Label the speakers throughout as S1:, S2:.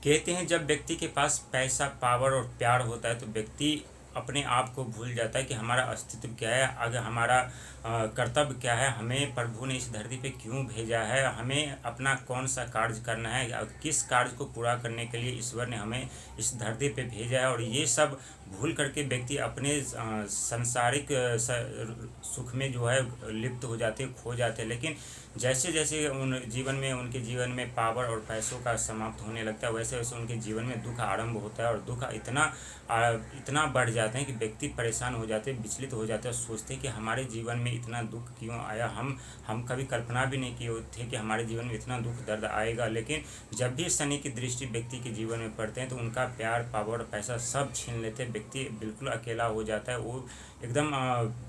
S1: कहते हैं जब व्यक्ति के पास पैसा, पावर और प्यार होता है तो व्यक्ति अपने आप को भूल जाता है कि हमारा अस्तित्व क्या है, अगर हमारा कर्तव्य क्या है, हमें प्रभु ने इस धरती पे क्यों भेजा है, हमें अपना कौन सा कार्य करना है या किस कार्य को पूरा करने के लिए ईश्वर ने हमें इस धरती पे भेजा है। और ये सब भूल करके व्यक्ति अपने संसारिक सुख में जो है लिप्त हो जाते, खो जाते हैं। लेकिन जैसे जैसे उनके जीवन में पावर और पैसों का समाप्त होने लगता है, वैसे वैसे उनके जीवन में दुख आरंभ होता है और दुख इतना बढ़ जाते हैं कि व्यक्ति परेशान हो जाते हैं, विचलित हो जाते हैं, सोचते हैं कि हमारे जीवन में इतना दुख क्यों आया। हम कभी कल्पना भी नहीं किए थे कि हमारे जीवन में इतना दुख दर्द आएगा। लेकिन जब भी शनि की दृष्टि व्यक्ति के जीवन में पड़ते हैं तो उनका प्यार, पावर, पैसा सब छीन लेते हैं। व्यक्ति बिल्कुल अकेला हो जाता है, वो एकदम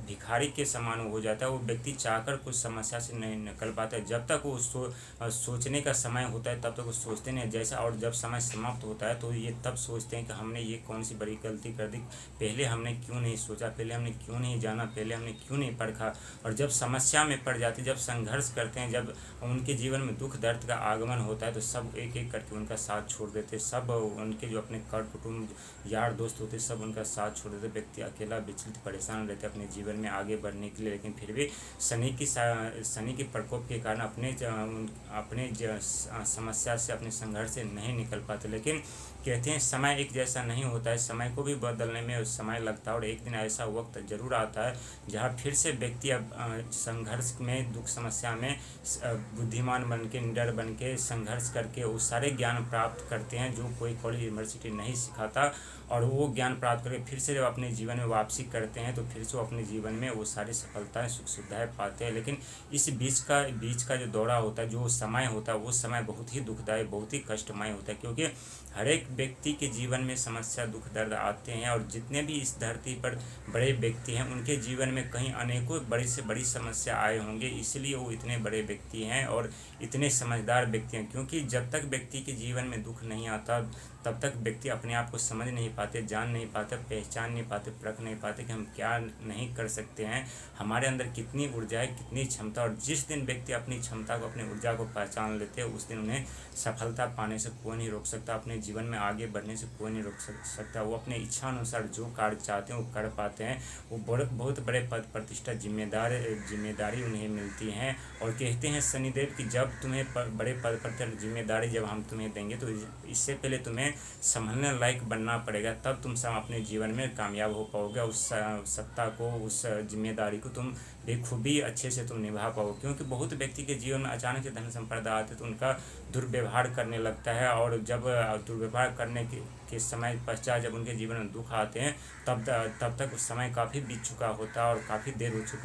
S1: भिखारी के समान हो जाता है। वो व्यक्ति चाहकर कुछ समस्या से नहीं निकल पाता है। जब तक वो सोचने का समय होता है तब तक वो सोचते नहीं जैसा, और जब समय समाप्त होता है तो ये तब सोचते हैं कि हमने ये कौन सी बड़ी गलती कर दी, पहले हमने क्यों नहीं सोचा, पहले हमने क्यों नहीं जाना, पहले हमने क्यों नहीं परखा। और जब समस्या में पड़ जाते, जब संघर्ष करते हैं, जब उनके जीवन में दुख दर्द का आगमन होता है तो सब एक एक करके उनका साथ छोड़ देते। सब उनके जो अपने कर कुटुंब, यार दोस्त होते, सब उनका साथ छोड़ देते। व्यक्ति अकेला, विचलित, परेशान रहते अपने जीवन में आगे बढ़ने के लिए। लेकिन फिर भी शनि की प्रकोप के कारण अपने समस्या से, अपने संघर्ष से नहीं निकल पाते। लेकिन कहते हैं समय एक जैसा नहीं होता है, समय को भी बदलने में समय लगता है। और एक दिन ऐसा वक्त जरूर आता है जहाँ फिर से व्यक्ति अब संघर्ष में, दुख समस्या में बुद्धिमान बन के, निडर बन के संघर्ष करके वो सारे ज्ञान प्राप्त करते हैं जो कोई कॉलेज यूनिवर्सिटी नहीं सिखाता। और वो ज्ञान प्राप्त करके फिर से जब अपने जीवन में वापसी करते हैं तो फिर से वो अपने जीवन में वो सारी सफलताएं, सुख सुविधाएं पाते हैं। लेकिन इस बीच का जो दौरा होता है, जो समय होता है, वो समय बहुत ही दुखदायी, बहुत ही कष्टमय होता है। क्योंकि हर एक व्यक्ति के जीवन में समस्या, दुख दर्द आते हैं। और जितने भी इस धरती पर बड़े व्यक्ति हैं उनके जीवन में कहीं अनेकों बड़ी से बड़ी समस्या आए होंगे, इसलिए वो इतने बड़े व्यक्ति हैं और इतने समझदार व्यक्ति हैं। क्योंकि जब तक व्यक्ति के जीवन में दुख नहीं आता तब तक व्यक्ति अपने आप को समझ नहीं पाते, जान नहीं पाते, पहचान नहीं पाते, परख नहीं पाते कि हम क्या नहीं कर सकते हैं, हमारे अंदर कितनी ऊर्जा है, कितनी क्षमता। और जिस दिन व्यक्ति अपनी क्षमता को, अपनी ऊर्जा को पहचान लेते हैं उस दिन उन्हें सफलता पाने से कोई नहीं रोक सकता, अपने जीवन में आगे बढ़ने से कोई नहीं रोक सकता। वो अपने इच्छा अनुसार जो कार्य चाहते हैं वो कर पाते हैं। वो बहुत बड़े पद प्रतिष्ठा, जिम्मेदारी उन्हें मिलती हैं। और कहते हैं शनिदेव कि जब तुम्हें बड़े पद पर जिम्मेदारी जब हम तुम्हें देंगे तो इससे पहले तुम्हें संभलने लायक बनना पड़ेगा, तब तुम सब अपने जीवन में कामयाब हो पाओगे। उस सत्ता को, उस जिम्मेदारी को तुम बेखूबी अच्छे से तुम निभा पाओगे। क्योंकि बहुत व्यक्ति के जीवन में अचानक से धन संपदा आते तो उनका दुर्व्यवहार करने लगता है। और जब दुर्व्यवहार करने के समय पश्चात जब उनके जीवन में दुख आते हैं तब तक उस समय काफ़ी बीत चुका होता है और काफ़ी देर हो चुका